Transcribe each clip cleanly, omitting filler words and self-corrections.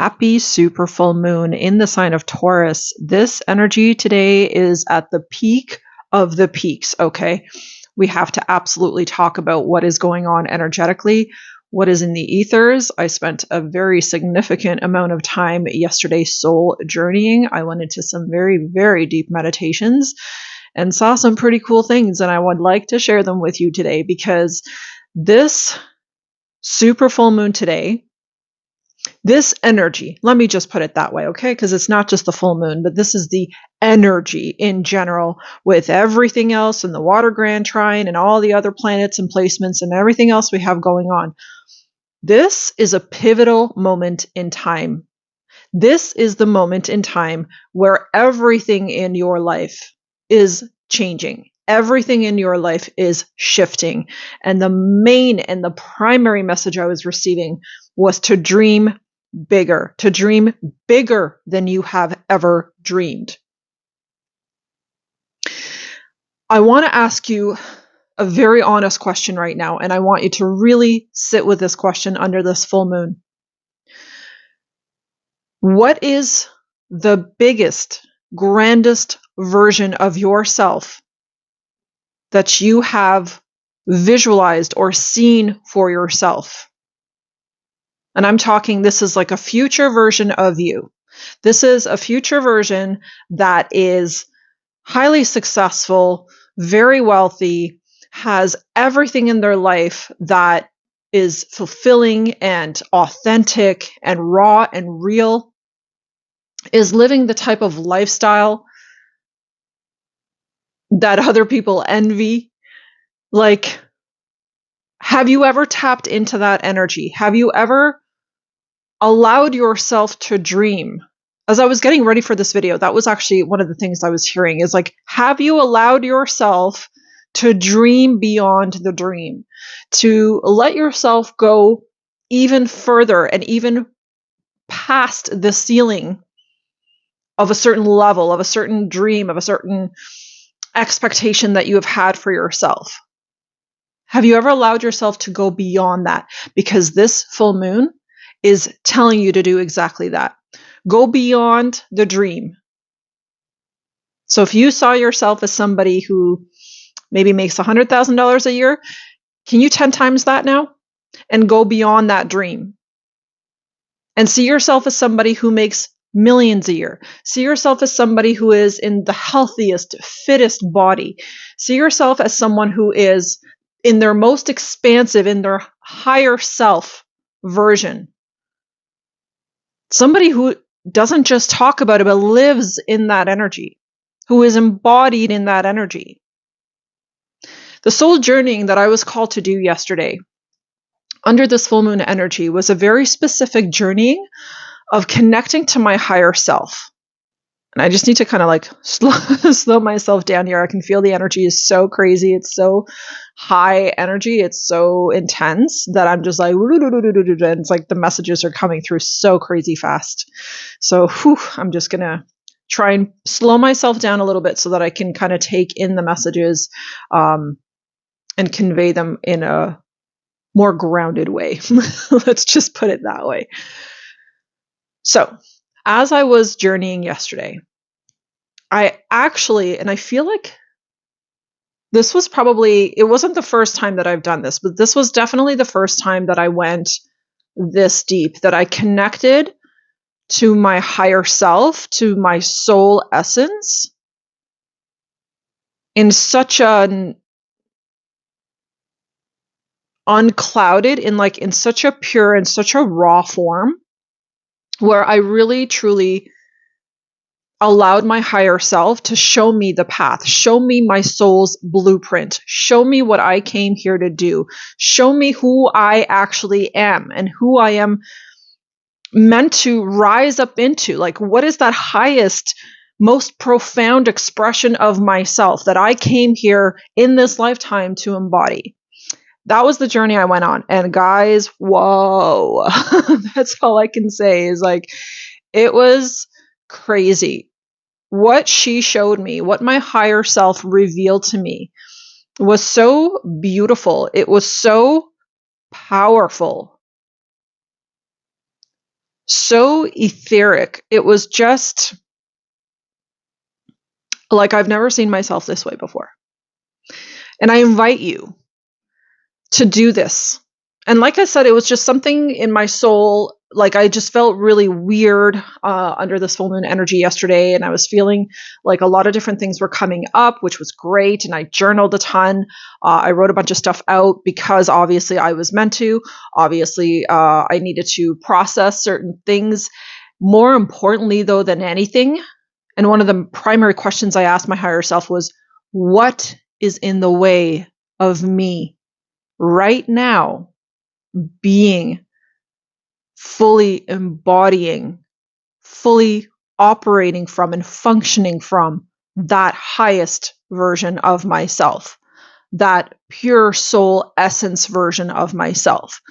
Happy super full moon in the sign of Taurus. This energy today is at the peak of the peaks, okay? We have to absolutely talk about what is going on energetically, what is in the ethers. I spent a very significant amount of time yesterday soul journeying. I went into some very, very deep meditations and saw some pretty cool things, and I would like to share them with you today because this super full moon today, this energy, let me just put it that way, okay? Because it's not just the full moon, but this is the energy in general with everything else and the water grand trine and all the other planets and placements and everything else we have going on. This is a pivotal moment in time. This is the moment in time where everything in your life is changing. Everything in your life is shifting. And the main and the primary message I was receiving was to dream bigger than you have ever dreamed. I want to ask you a very honest question right now, and I want you to really sit with this question under this full moon. What is the biggest, grandest version of yourself that you have visualized or seen for yourself? And I'm talking, this is like a future version of you. This is a future version that is highly successful, very wealthy, has everything in their life that is fulfilling and authentic and raw and real, is living the type of lifestyle that other people envy. Like, have you ever tapped into that energy? Have you ever allowed yourself to dream? As I was getting ready for this video, that was actually one of the things I was hearing is like, have you allowed yourself to dream beyond the dream, to let yourself go even further and even past the ceiling of a certain level, of a certain dream, of a certain expectation that you have had for yourself? Have you ever allowed yourself to go beyond that? Because this full moon is telling you to do exactly that. Go beyond the dream. So if you saw yourself as somebody who maybe makes $100,000 a year, can you 10 times that now and go beyond that dream? And see yourself as somebody who makes millions a year. See yourself as somebody who is in the healthiest, fittest body. See yourself as someone who is in their most expansive, in their higher self version. Somebody who doesn't just talk about it, but lives in that energy, who is embodied in that energy. The soul journeying that I was called to do yesterday under this full moon energy was a very specific journeying of connecting to my higher self. And I just need to kind of like slow myself down here. I can feel the energy is so crazy. It's so high energy. It's so intense that I'm just like, and it's like the messages are coming through so crazy fast. So I'm just going to try and slow myself down a little bit so that I can kind of take in the messages and convey them in a more grounded way. Let's just put it that way. So, as I was journeying yesterday, I actually, and I feel like this was probably, it wasn't the first time that I've done this, but this was definitely the first time that I went this deep, that I connected to my higher self, to my soul essence in such an unclouded, in such a pure and such a raw form, where I really truly allowed my higher self to show me the path, show me my soul's blueprint, show me what I came here to do, show me who I actually am and who I am meant to rise up into. Like, what is that highest, most profound expression of myself that I came here in this lifetime to embody? That was the journey I went on. And guys, whoa, that's all I can say is like, it was crazy. What she showed me, what my higher self revealed to me was so beautiful. It was so powerful. so etheric. It was just like I've never seen myself this way before. And I invite you to do this. And like I said, it was just something in my soul. Like I just felt really weird under this full moon energy yesterday. And I was feeling like a lot of different things were coming up, which was great. And I journaled a ton. I wrote a bunch of stuff out because obviously I was meant to. Obviously, I needed to process certain things. More importantly, though, than anything, and one of the primary questions I asked my higher self was, what is in the way of me right now being fully embodying, fully operating from and functioning from that highest version of myself, that pure soul essence version of myself?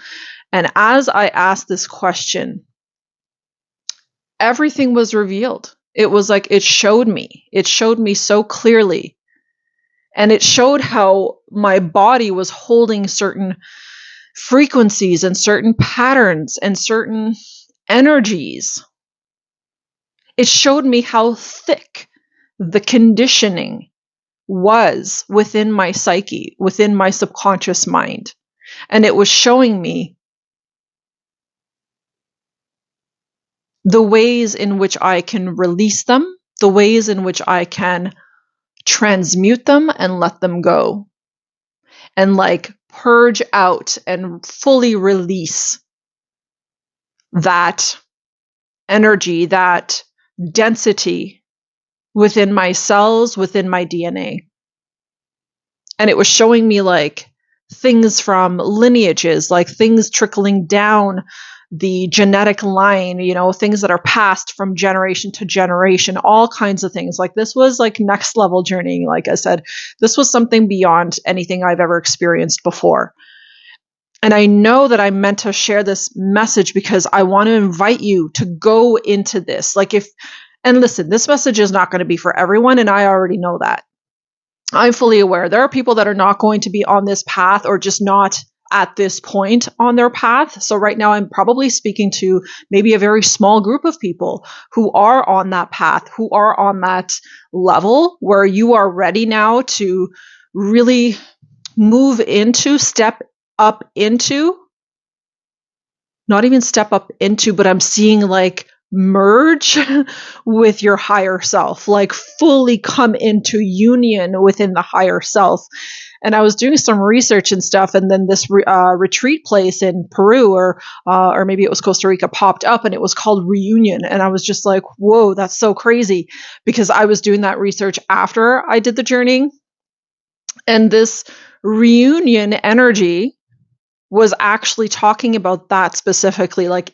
And as I asked this question, everything was revealed. It was like it showed me so clearly. And it showed how my body was holding certain frequencies and certain patterns and certain energies. It showed me how thick the conditioning was within my psyche, within my subconscious mind. And it was showing me the ways in which I can release them, the ways in which I can transmute them and let them go. And like purge out and fully release that energy, that density within my cells, within my DNA. And it was showing me like things from lineages, like things trickling down the genetic line, you know, things that are passed from generation to generation, all kinds of things. Like this was like next level journeying. Like I said, this was something beyond anything I've ever experienced before. And I know that I'm meant to share this message because I want to invite you to go into this. And listen, this message is not going to be for everyone, and I already know that. I'm fully aware. There are people that are not going to be on this path or just not at this point on their path. So right now I'm probably speaking to maybe a very small group of people who are on that path, who are on that level where you are ready now to really move into, step up into, not even step up into, but I'm seeing like merge with your higher self, like fully come into union within the higher self. And I was doing some research and stuff, and then this retreat place in Peru, or maybe it was Costa Rica, popped up, and it was called Reunion. And I was just like, whoa, that's so crazy, because I was doing that research after I did the journey. And this reunion energy was actually talking about that specifically, like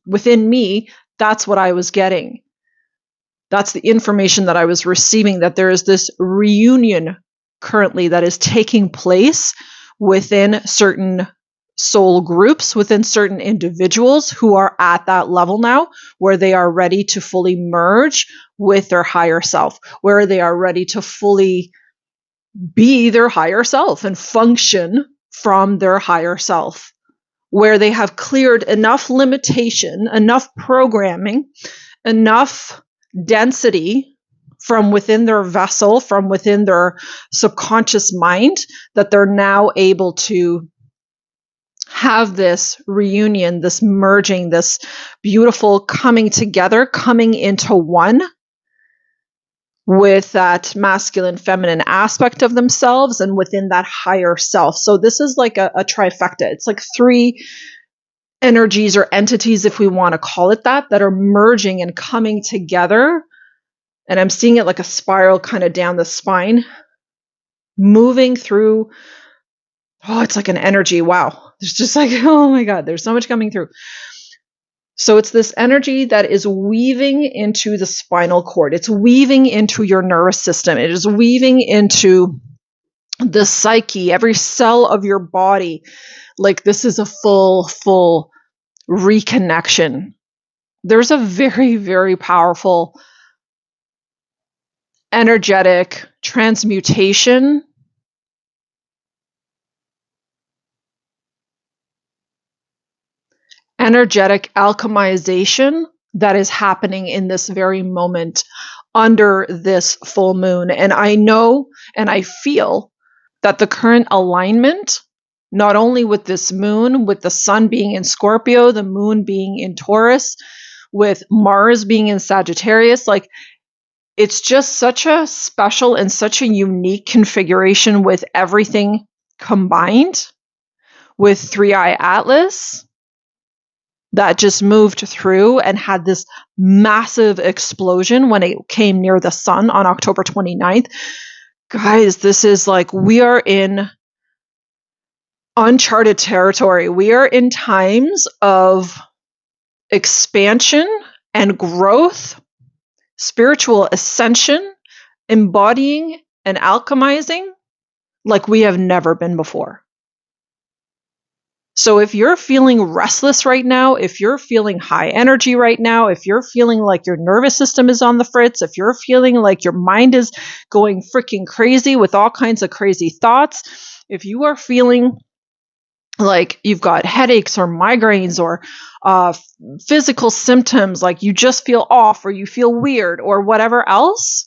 within me. That's what I was getting. That's the information that I was receiving, that there is this reunion currently that is taking place within certain soul groups, within certain individuals who are at that level now, where they are ready to fully merge with their higher self, where they are ready to fully be their higher self and function from their higher self, where they have cleared enough limitation, enough programming, enough density from within their vessel, from within their subconscious mind, that they're now able to have this reunion, this merging, this beautiful coming together, coming into one with that masculine, feminine aspect of themselves and within that higher self. So this is like a trifecta. It's like three energies or entities, if we want to call it that are merging and coming together. And I'm seeing it like a spiral kind of down the spine, moving through. Oh, it's like an energy. Wow. There's just like, oh my God, there's so much coming through. So it's this energy that is weaving into the spinal cord. It's weaving into your nervous system. It is weaving into the psyche, every cell of your body. Like this is a full reconnection. There's a very, very powerful energetic transmutation energetic alchemization that is happening in this very moment under this full moon. And I know and I feel that the current alignment, not only with this moon, with the sun being in Scorpio, the moon being in Taurus, with Mars being in Sagittarius, like it's just such a special and such a unique configuration with everything combined with 3i Atlas that just moved through and had this massive explosion when it came near the sun on October 29th. Guys, this is like, we are in uncharted territory. We are in times of expansion and growth, spiritual ascension, embodying and alchemizing like we have never been before. So if you're feeling restless right now, if you're feeling high energy right now, if you're feeling like your nervous system is on the fritz, if you're feeling like your mind is going freaking crazy with all kinds of crazy thoughts, if you are feeling like you've got headaches or migraines or physical symptoms, like you just feel off or you feel weird or whatever else,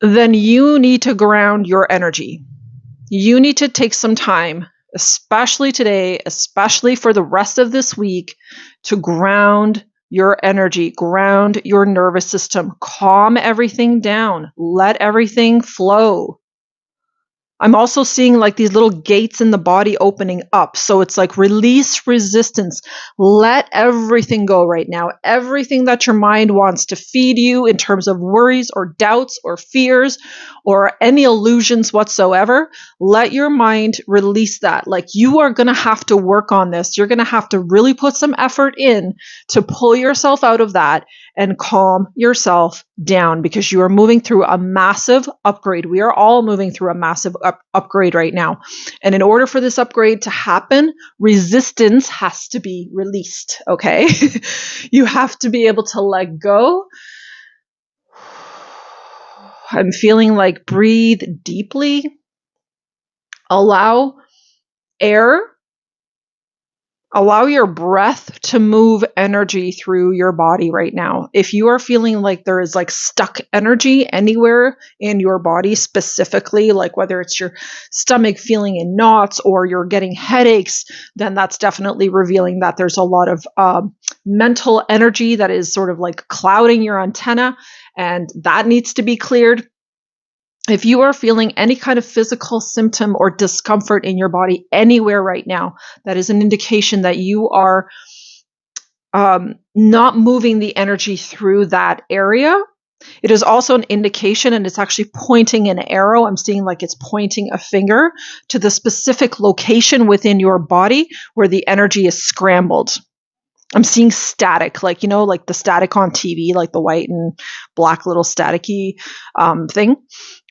then you need to ground your energy. You need to take some time, especially today, especially for the rest of this week, to ground your energy, ground your nervous system, calm everything down, let everything flow. I'm also seeing like these little gates in the body opening up. So it's like release resistance. Let everything go right now. Everything that your mind wants to feed you in terms of worries or doubts or fears or any illusions whatsoever, let your mind release that. Like, you are going to have to work on this. You're going to have to really put some effort in to pull yourself out of that and calm yourself down, because you are moving through a massive upgrade. We are all moving through a massive upgrade right now. And in order for this upgrade to happen, resistance has to be released, okay? You have to be able to let go. I'm feeling like breathe deeply. Allow air. Allow your breath to move energy through your body right now. If you are feeling like there is like stuck energy anywhere in your body specifically, like whether it's your stomach feeling in knots or you're getting headaches, then that's definitely revealing that there's a lot of mental energy that is sort of like clouding your antenna, and that needs to be cleared. If you are feeling any kind of physical symptom or discomfort in your body anywhere right now, that is an indication that you are not moving the energy through that area. It is also an indication, and it's actually pointing an arrow. I'm seeing like it's pointing a finger to the specific location within your body where the energy is scrambled. I'm seeing static, like, you know, like the static on TV, like the white and black little staticky thing.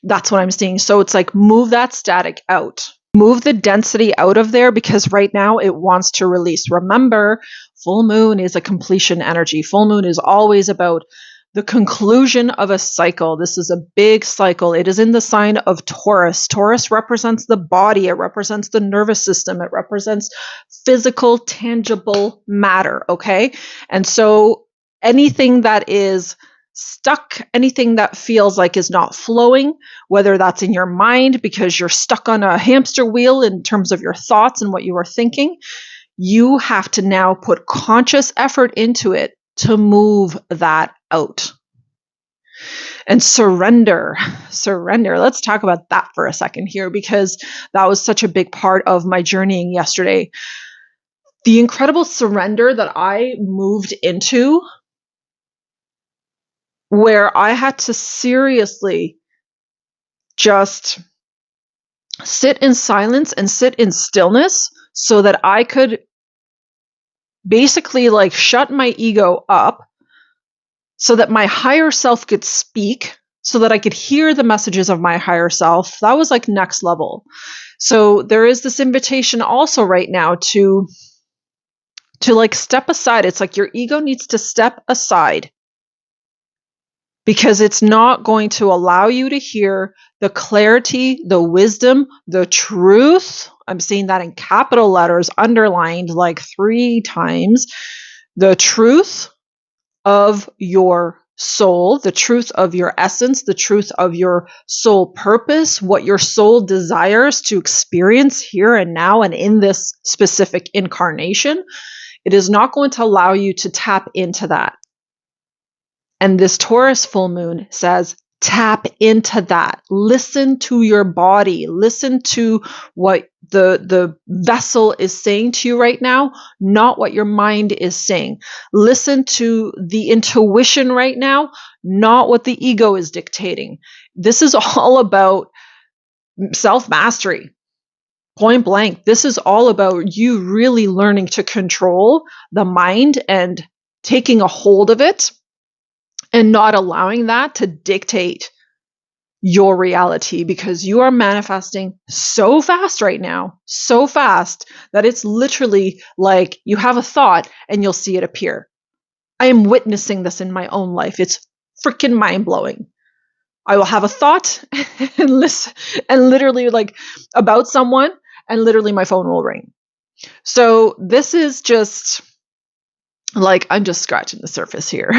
That's what I'm seeing. So it's like, move that static out. Move the density out of there, because right now it wants to release. Remember, full moon is a completion energy. Full moon is always about the conclusion of a cycle. This is a big cycle. It is in the sign of Taurus. Taurus represents the body. It represents the nervous system. It represents physical, tangible matter. Okay. And so anything that is stuck, anything that feels like is not flowing, whether that's in your mind because you're stuck on a hamster wheel in terms of your thoughts and what you are thinking, you have to now put conscious effort into it to move that out. And surrender. Let's talk about that for a second here, because that was such a big part of my journeying yesterday. The incredible surrender that I moved into, where I had to seriously just sit in silence and sit in stillness so that I could basically like shut my ego up so that my higher self could speak, so that I could hear the messages of my higher self. That was like next level. So there is this invitation also right now to like step aside. It's like your ego needs to step aside, because it's not going to allow you to hear the clarity, the wisdom, the truth I'm seeing that in capital letters underlined like 3 times. The truth of your soul, the truth of your essence, the truth of your soul purpose, what your soul desires to experience here and now and in this specific incarnation. It is not going to allow you to tap into that. And this Taurus full moon says, tap into that. Listen to your body. Listen to what the vessel is saying to you right now, not what your mind is saying. Listen to the intuition right now, not what the ego is dictating. This is all about self-mastery. Point blank. This is all about you really learning to control the mind and taking a hold of it and not allowing that to dictate your reality, because you are manifesting so fast right now, so fast that it's literally like you have a thought and you'll see it appear. I am witnessing this in my own life. It's freaking mind blowing. I will have a thought and listen and literally like about someone, and literally my phone will ring. So this is just like, I'm just scratching the surface here.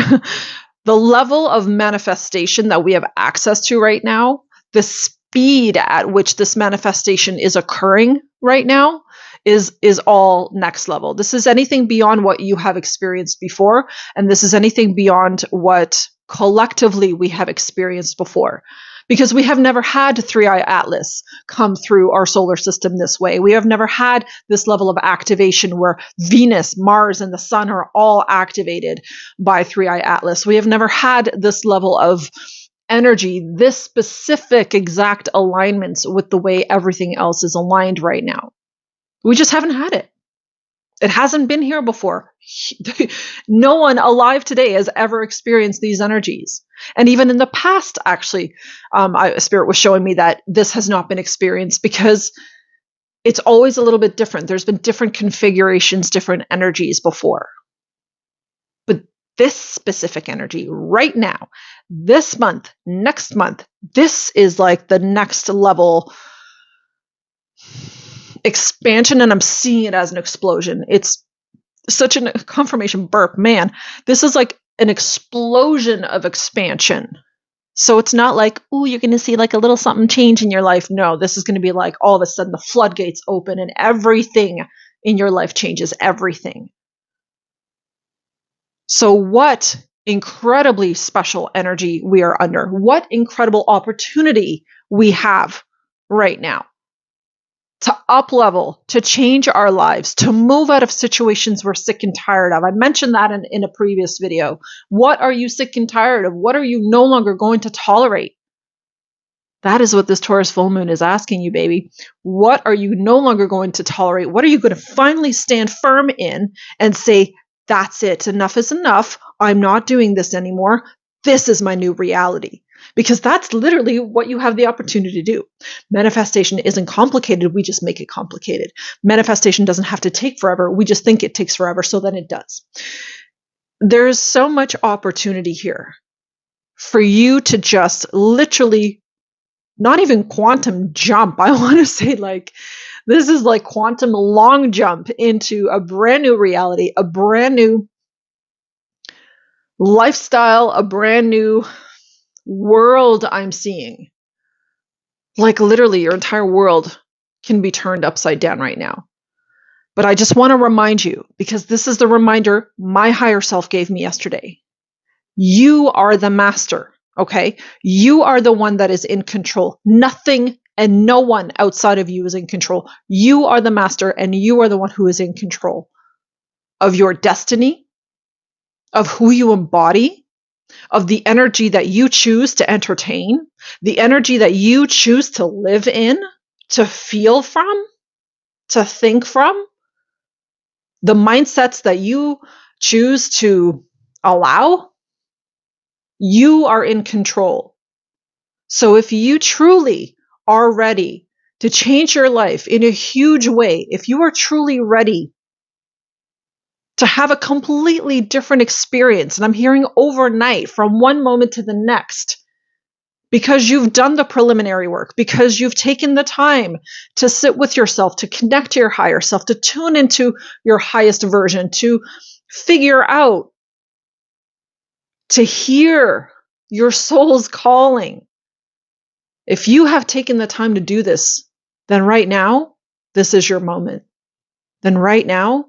The level of manifestation that we have access to right now, the speed at which this manifestation is occurring right now is all next level. This is anything beyond what you have experienced before, and this is anything beyond what collectively we have experienced before. Because we have never had Three-Eye Atlas come through our solar system this way. We have never had this level of activation where Venus, Mars, and the Sun are all activated by Three-Eye Atlas. We have never had this level of energy, this specific exact alignments with the way everything else is aligned right now. We just haven't had it. It hasn't been here before. No one alive today has ever experienced these energies. And even in the past, actually, Spirit was showing me that this has not been experienced because it's always a little bit different. There's been different configurations, different energies before. But this specific energy right now, this month, next month, this is like the next level expansion, and I'm seeing it as an explosion. It's such a confirmation burp, man. This is like an explosion of expansion. So it's not like, ooh, you're going to see like a little something change in your life. No, this is going to be like all of a sudden the floodgates open and everything in your life changes, everything. So what incredibly special energy we are under. What incredible opportunity we have right now to up-level, to change our lives, to move out of situations we're sick and tired of. I mentioned that in a previous video. What are you sick and tired of? What are you no longer going to tolerate? That is what this Taurus full moon is asking you, baby. What are you no longer going to tolerate? What are you going to finally stand firm in and say, that's it, enough is enough. I'm not doing this anymore. This is my new reality. Because that's literally what you have the opportunity to do. Manifestation isn't complicated. We just make it complicated. Manifestation doesn't have to take forever. We just think it takes forever, so then it does. There's so much opportunity here for you to just literally, not even quantum jump. I want to say like, this is like quantum long jump into a brand new reality, a brand new lifestyle, a brand new world I'm seeing. Like literally your entire world can be turned upside down right now. But I just want to remind you, because this is the reminder my higher self gave me yesterday. You are the master, okay? You are the one that is in control. Nothing and no one outside of you is in control. You are the master, and you are the one who is in control of your destiny, of who you embody, of the energy that you choose to entertain, the energy that you choose to live in, to feel from, to think from, the mindsets that you choose to allow. You are in control. So if you truly are ready to change your life in a huge way, if you are truly ready to have a completely different experience, and I'm hearing overnight from one moment to the next, because you've done the preliminary work, because you've taken the time to sit with yourself, to connect to your higher self, to tune into your highest version, to figure out, to hear your soul's calling. If you have taken the time to do this, then right now, this is your moment. Then right now,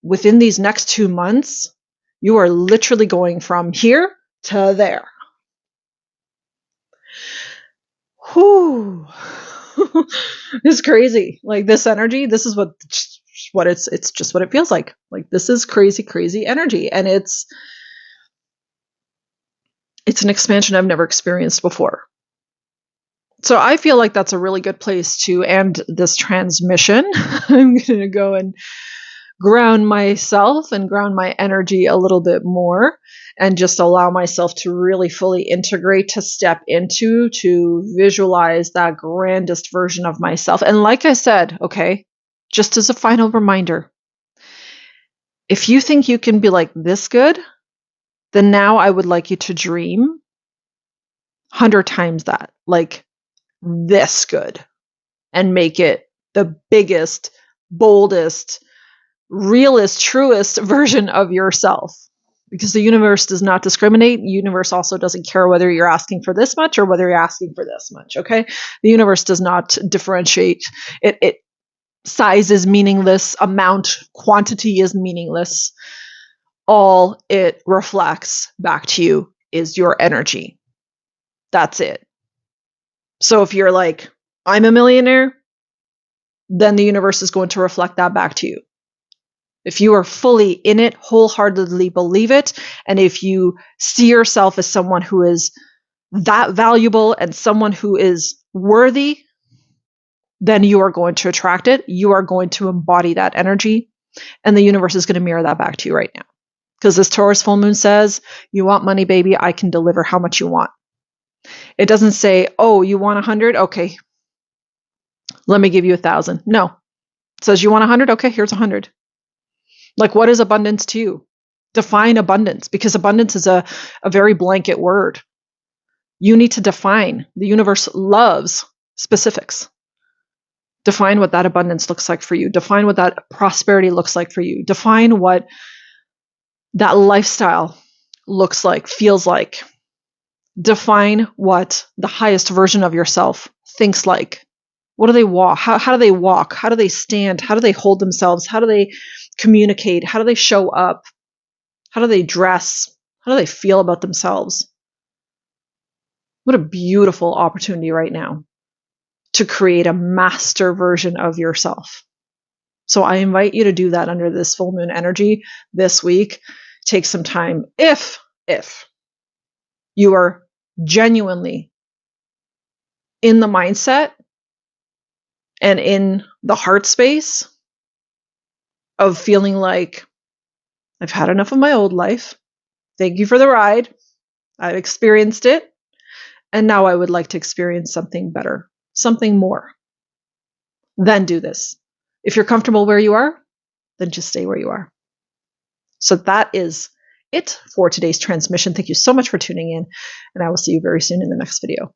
within these next 2 months, you are literally going from here to there. Whew. It's crazy. Like this energy, this is what it's just what it feels like. Like this is crazy, crazy energy. And it's an expansion I've never experienced before. So I feel like that's a really good place to end this transmission. I'm going to go and ground myself and ground my energy a little bit more and just allow myself to really fully integrate, to step into, to visualize that grandest version of myself. And like I said, okay, just as a final reminder, if you think you can be like this good, then now I would like you to dream 100 times that, like this good, and make it the biggest, boldest, realest, truest version of yourself. Because the universe does not discriminate. The universe also doesn't care whether you're asking for this much or whether you're asking for this much, okay? The universe does not differentiate. It size is meaningless, amount, quantity is meaningless. All it reflects back to you is your energy. That's it. So if you're like, I'm a millionaire, then the universe is going to reflect that back to you. If you are fully in it, wholeheartedly believe it, and if you see yourself as someone who is that valuable and someone who is worthy, then you are going to attract it. You are going to embody that energy, and the universe is going to mirror that back to you right now. Because this Taurus full moon says, you want money, baby, I can deliver how much you want. It doesn't say, oh, you want 100? Okay, let me give you 1,000. No. It says, you want 100? Okay, here's 100. Like, what is abundance to you? Define abundance, because abundance is a very blanket word. You need to define. The universe loves specifics. Define what that abundance looks like for you. Define what that prosperity looks like for you. Define what that lifestyle looks like, feels like. Define what the highest version of yourself thinks like. What do they walk? How do they walk? How do they stand? How do they hold themselves? How do they communicate? How do they show up? How do they dress? How do they feel about themselves? What a beautiful opportunity right now to create a master version of yourself. So I invite you to do that under this full moon energy this week. Take some time if you are genuinely in the mindset and in the heart space of feeling like, I've had enough of my old life. Thank you for the ride. I've experienced it. And now I would like to experience something better, something more. Then do this. If you're comfortable where you are, then just stay where you are. So that is it for today's transmission. Thank you so much for tuning in, and I will see you very soon in the next video.